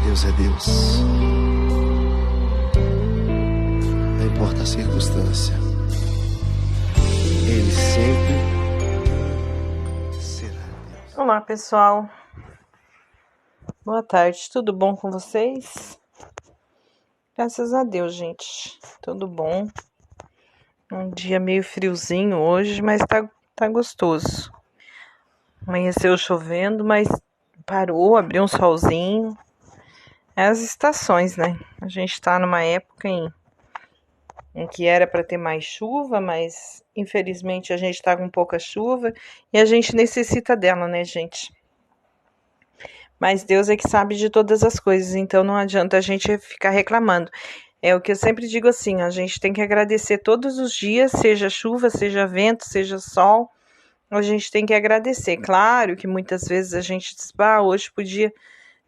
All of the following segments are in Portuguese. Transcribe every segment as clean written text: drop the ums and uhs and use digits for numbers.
Deus é Deus. Não importa a circunstância, Ele sempre será Deus. Olá, pessoal. Boa tarde, tudo bom com vocês? Graças a Deus, gente. Tudo bom. Um dia meio friozinho hoje, mas tá gostoso. Amanheceu chovendo, mas parou, abriu um solzinho. É as estações, né? A gente tá numa época em que era para ter mais chuva, mas infelizmente a gente tá com pouca chuva e a gente necessita dela, né, gente? Mas Deus é que sabe de todas as coisas, então não adianta a gente ficar reclamando. É o que eu sempre digo assim, a gente tem que agradecer todos os dias, seja chuva, seja vento, seja sol, a gente tem que agradecer. Claro que muitas vezes a gente diz, hoje podia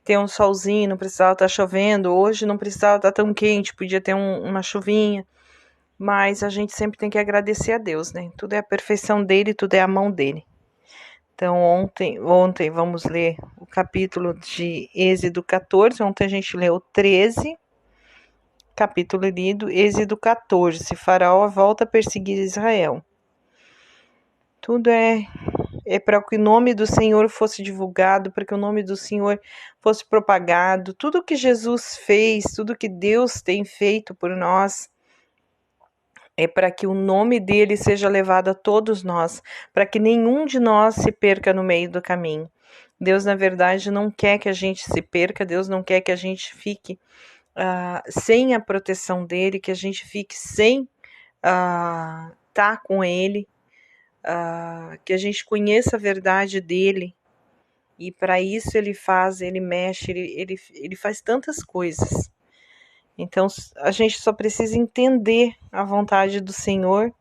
ter um solzinho, não precisava estar chovendo, hoje não precisava estar tão quente, podia ter uma chuvinha, mas a gente sempre tem que agradecer a Deus, né? Tudo é a perfeição dele, tudo é a mão dele. Então, ontem vamos ler o capítulo de Êxodo 14, ontem a gente leu 13, capítulo lido, Êxodo 14, Faraó volta a perseguir Israel. Tudo é para que o nome do Senhor fosse divulgado, para que o nome do Senhor fosse propagado. Tudo que Jesus fez, tudo que Deus tem feito por nós, é para que o nome dele seja levado a todos nós, para que nenhum de nós se perca no meio do caminho. Deus, na verdade, não quer que a gente se perca, Deus não quer que a gente fique sem a proteção dele, que a gente fique sem estar com ele, que a gente conheça a verdade dele. E para isso ele mexe, ele faz tantas coisas. Então, a gente só precisa entender a vontade do Senhor,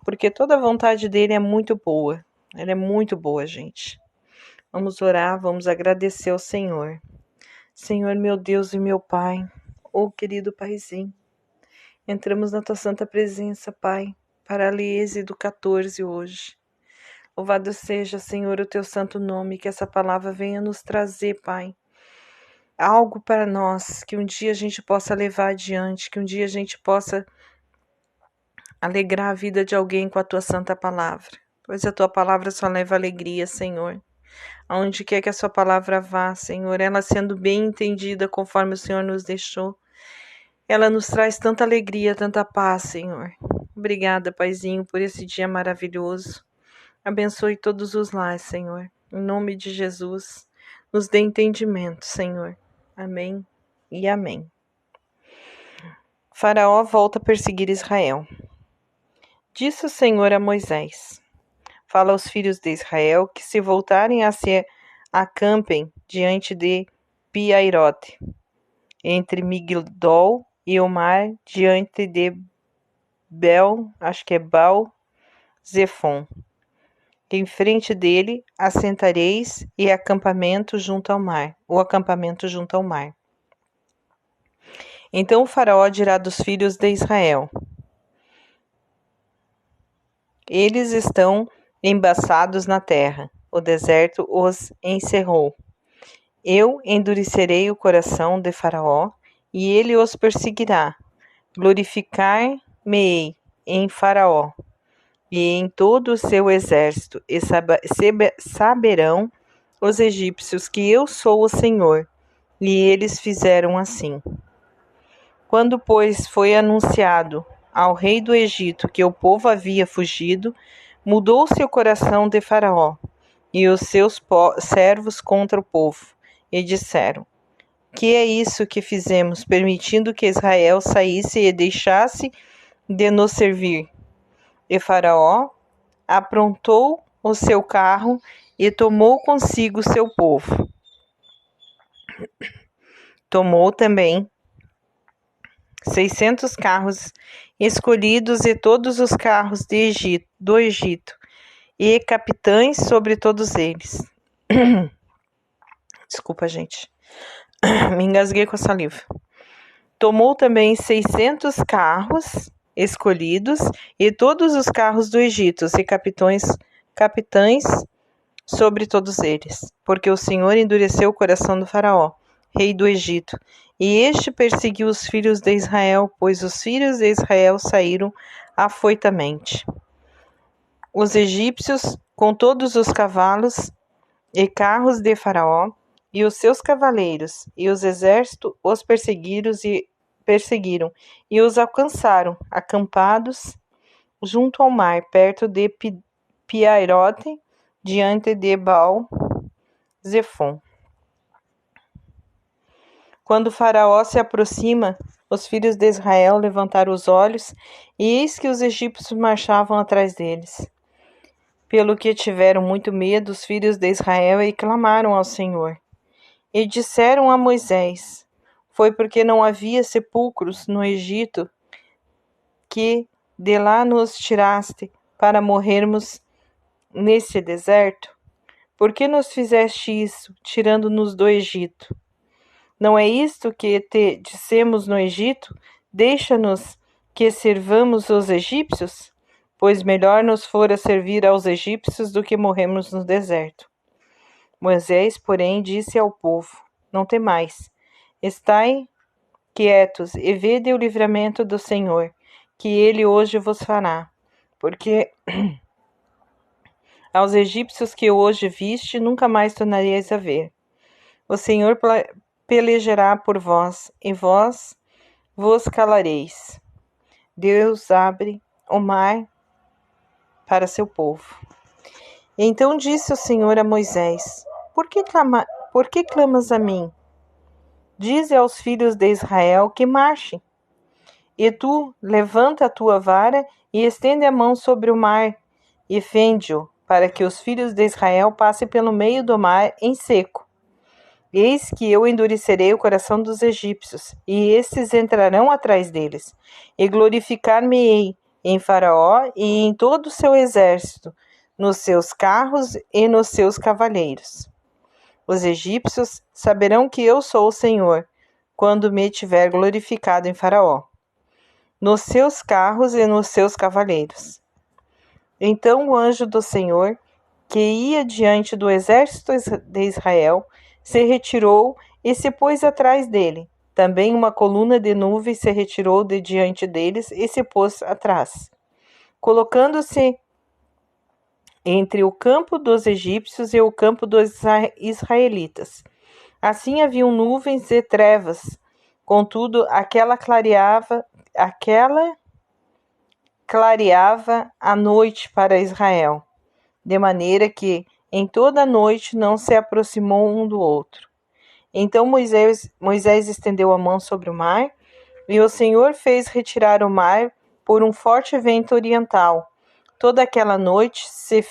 porque toda a vontade dele é muito boa. Ela é muito boa, gente. Vamos orar, vamos agradecer ao Senhor. Senhor, meu Deus e meu Pai, querido Paizinho, entramos na tua santa presença, Pai, para ler Êxodo 14 hoje. Louvado seja, Senhor, o teu santo nome, que essa palavra venha nos trazer, Pai, algo para nós, que um dia a gente possa levar adiante, que um dia a gente possa alegrar a vida de alguém com a tua santa palavra, pois a tua palavra só leva alegria, Senhor. Aonde quer que a sua palavra vá, Senhor, ela sendo bem entendida conforme o Senhor nos deixou, ela nos traz tanta alegria, tanta paz, Senhor. Obrigada, Paizinho, por esse dia maravilhoso. Abençoe todos os lares, Senhor. Em nome de Jesus, nos dê entendimento, Senhor. Amém e amém. Faraó volta a perseguir Israel. Disse o Senhor a Moisés: fala aos filhos de Israel que se voltarem a se acampem diante de Pi-Hairote, entre Migdol e o mar, diante de Baal-Zefon. Em frente dele assentareis o acampamento junto ao mar. Então o faraó dirá dos filhos de Israel: eles estão embaçados na terra, o deserto os encerrou. Eu endurecerei o coração de Faraó, e ele os perseguirá. Glorificar-me-ei em Faraó e em todo o seu exército, e saberão os egípcios que eu sou o Senhor. E eles fizeram assim. Quando, pois, foi anunciado ao rei do Egito que o povo havia fugido, mudou-se o coração de Faraó e os seus servos contra o povo, e disseram: que é isso que fizemos, permitindo que Israel saísse e deixasse de nos servir? E Faraó aprontou o seu carro e tomou consigo seu povo. Tomou também 600 carros escolhidos e todos os carros do Egito, e capitães sobre todos eles. Desculpa, gente. Me engasguei com a saliva. Tomou também 600 carros escolhidos e todos os carros do Egito, e capitães sobre todos eles, porque o Senhor endureceu o coração do Faraó, rei do Egito, e este perseguiu os filhos de Israel, pois os filhos de Israel saíram afoitamente. Os egípcios, com todos os cavalos e carros de Faraó, e os seus cavaleiros, e os exércitos os perseguiram, e os alcançaram, acampados junto ao mar, perto de Piairote, diante de Baal-Zefon. Quando Faraó se aproxima, os filhos de Israel levantaram os olhos, e eis que os egípcios marchavam atrás deles. Pelo que tiveram muito medo os filhos de Israel e clamaram ao Senhor. E disseram a Moisés: foi porque não havia sepulcros no Egito que de lá nos tiraste para morrermos nesse deserto? Por que nos fizeste isso, tirando-nos do Egito? Não é isto que te dissemos no Egito? Deixa-nos que servamos os egípcios? Pois melhor nos fora servir aos egípcios do que morrermos no deserto. Moisés, porém, disse ao povo: não temais, estai quietos e vede o livramento do Senhor, que ele hoje vos fará. Porque aos egípcios que hoje viste, nunca mais tornareis a ver. O Senhor pelejará por vós, e vós vos calareis. Deus abre o mar para seu povo. Então disse o Senhor a Moisés: Por que clamas a mim? Dize aos filhos de Israel que marchem. E tu, levanta a tua vara e estende a mão sobre o mar, e fende-o, para que os filhos de Israel passem pelo meio do mar em seco. Eis que eu endurecerei o coração dos egípcios, e estes entrarão atrás deles, e glorificar-me-ei em Faraó e em todo o seu exército, nos seus carros e nos seus cavaleiros. Os egípcios saberão que eu sou o Senhor, quando me tiver glorificado em Faraó, nos seus carros e nos seus cavaleiros. Então o anjo do Senhor, que ia diante do exército de Israel, se retirou e se pôs atrás dele. Também uma coluna de nuvem se retirou de diante deles e se pôs atrás, colocando-se entre o campo dos egípcios e o campo dos israelitas. Assim haviam nuvens e trevas, contudo aquela clareava a noite para Israel, de maneira que em toda a noite não se aproximou um do outro. Então Moisés estendeu a mão sobre o mar, e o Senhor fez retirar o mar por um forte vento oriental. Toda aquela noite, e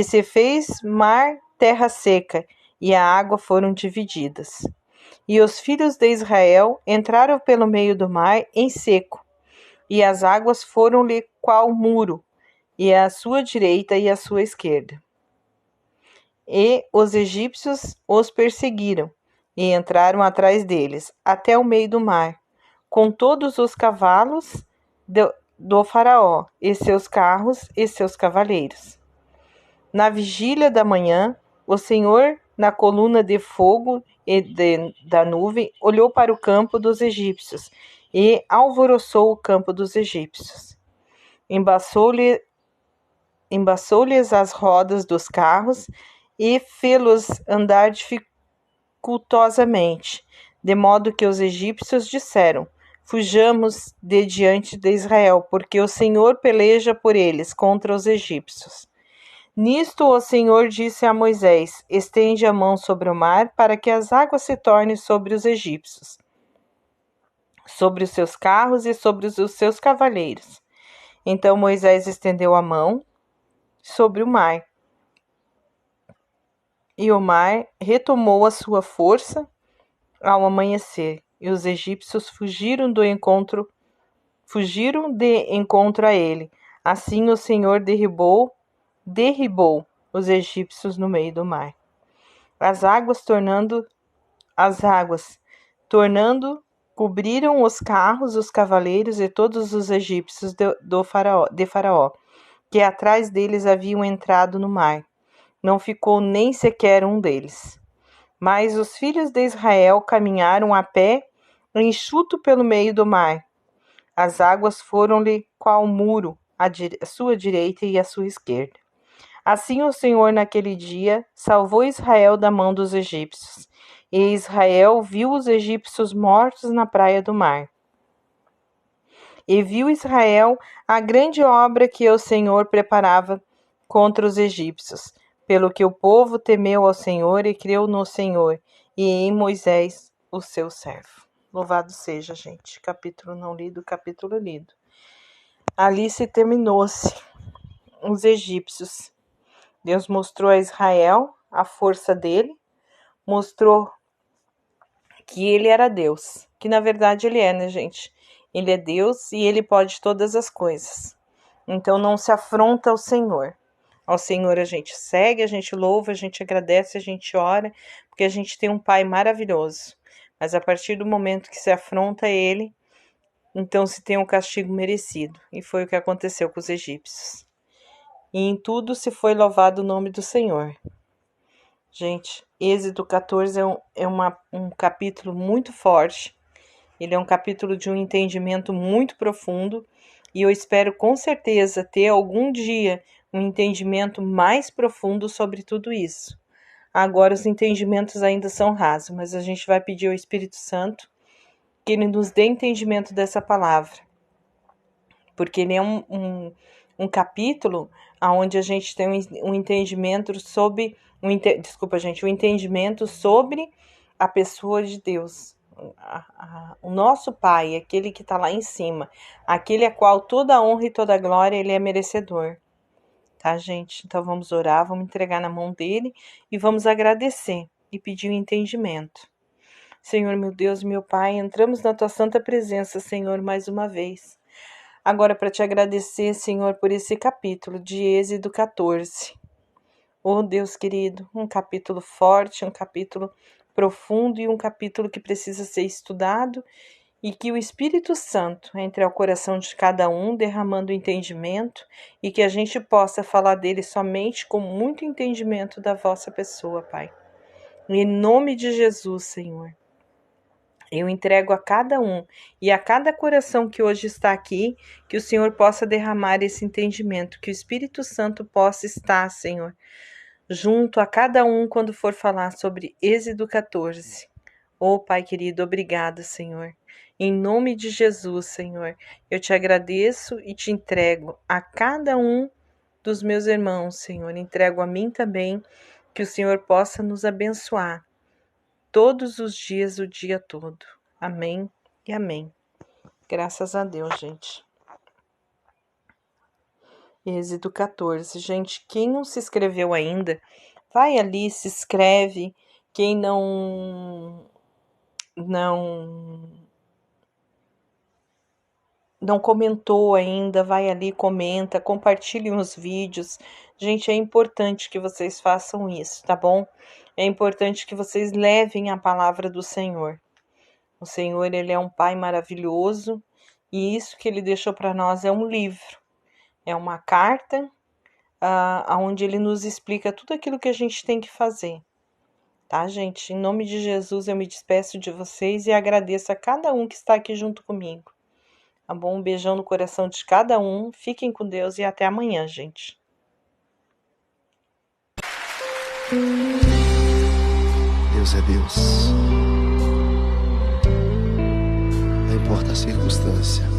se fez mar terra seca, e a água foram divididas. E os filhos de Israel entraram pelo meio do mar em seco, e as águas foram-lhe qual muro, e à sua direita e à sua esquerda. E os egípcios os perseguiram, e entraram atrás deles, até o meio do mar, com todos os cavalos do Faraó, e seus carros e seus cavaleiros. Na vigília da manhã, o Senhor, na coluna de fogo e da nuvem, olhou para o campo dos egípcios, e alvoroçou o campo dos egípcios. Embaçou-lhes as rodas dos carros, e fê-los andar dificultosamente, de modo que os egípcios disseram: fujamos de diante de Israel, porque o Senhor peleja por eles contra os egípcios. Nisto o Senhor disse a Moisés: estende a mão sobre o mar, para que as águas se tornem sobre os egípcios, sobre os seus carros e sobre os seus cavaleiros. Então Moisés estendeu a mão sobre o mar, e o mar retomou a sua força ao amanhecer, e os egípcios fugiram de encontro a ele. Assim o Senhor derribou os egípcios no meio do mar. As águas cobriram os carros, os cavaleiros e todos os egípcios de Faraó, que atrás deles haviam entrado no mar. Não ficou nem sequer um deles. Mas os filhos de Israel caminharam a pé, enxuto pelo meio do mar. As águas foram-lhe qual muro, à sua direita e à sua esquerda. Assim o Senhor naquele dia salvou Israel da mão dos egípcios. E Israel viu os egípcios mortos na praia do mar. E viu Israel a grande obra que o Senhor preparava contra os egípcios, pelo que o povo temeu ao Senhor e creu no Senhor e em Moisés, o seu servo. Louvado seja, gente. Capítulo não lido, capítulo lido. Ali se terminou-se os egípcios. Deus mostrou a Israel a força dele, mostrou que ele era Deus, que na verdade ele é, né, gente? Ele é Deus e ele pode todas as coisas. Então não se afronta ao Senhor. Ao Senhor a gente segue, a gente louva, a gente agradece, a gente ora, porque a gente tem um Pai maravilhoso. Mas a partir do momento que se afronta a ele, então se tem um castigo merecido. E foi o que aconteceu com os egípcios. E em tudo se foi louvado o nome do Senhor. Gente, Êxodo 14 é um capítulo muito forte. Ele é um capítulo de um entendimento muito profundo. E eu espero com certeza ter algum dia um entendimento mais profundo sobre tudo isso. Agora os entendimentos ainda são rasos, mas a gente vai pedir ao Espírito Santo que ele nos dê entendimento dessa palavra. Porque ele é um capítulo onde a gente tem um entendimento sobre um entendimento sobre a pessoa de Deus, o nosso Pai, aquele que está lá em cima, aquele a qual toda a honra e toda a glória ele é merecedor, tá, gente? Então vamos orar, vamos entregar na mão dele e vamos agradecer e pedir o entendimento. Senhor, meu Deus, meu Pai, entramos na tua santa presença, Senhor, mais uma vez. Agora para te agradecer, Senhor, por esse capítulo de Êxodo 14. Oh, Deus querido, um capítulo forte, um capítulo profundo e um capítulo que precisa ser estudado e que o Espírito Santo entre ao coração de cada um, derramando entendimento e que a gente possa falar dele somente com muito entendimento da vossa pessoa, Pai. Em nome de Jesus, Senhor. Eu entrego a cada um e a cada coração que hoje está aqui, que o Senhor possa derramar esse entendimento, que o Espírito Santo possa estar, Senhor, junto a cada um quando for falar sobre Êxodo 14. Oh, Pai querido, obrigada, Senhor. Em nome de Jesus, Senhor, eu te agradeço e te entrego a cada um dos meus irmãos, Senhor. Entrego a mim também, que o Senhor possa nos abençoar todos os dias, o dia todo. Amém e amém. Graças a Deus, gente. Êxodo 14. Gente, quem não se inscreveu ainda, vai ali, se inscreve. Quem não comentou ainda, vai ali, comenta, compartilhe os vídeos. Gente, é importante que vocês façam isso, tá bom? É importante que vocês levem a palavra do Senhor. O Senhor, ele é um Pai maravilhoso e isso que ele deixou para nós é um livro. É uma carta onde ele nos explica tudo aquilo que a gente tem que fazer. Tá, gente? Em nome de Jesus, eu me despeço de vocês e agradeço a cada um que está aqui junto comigo. Tá bom? Um beijão no coração de cada um. Fiquem com Deus e até amanhã, gente. Deus é Deus. Não importa a circunstância.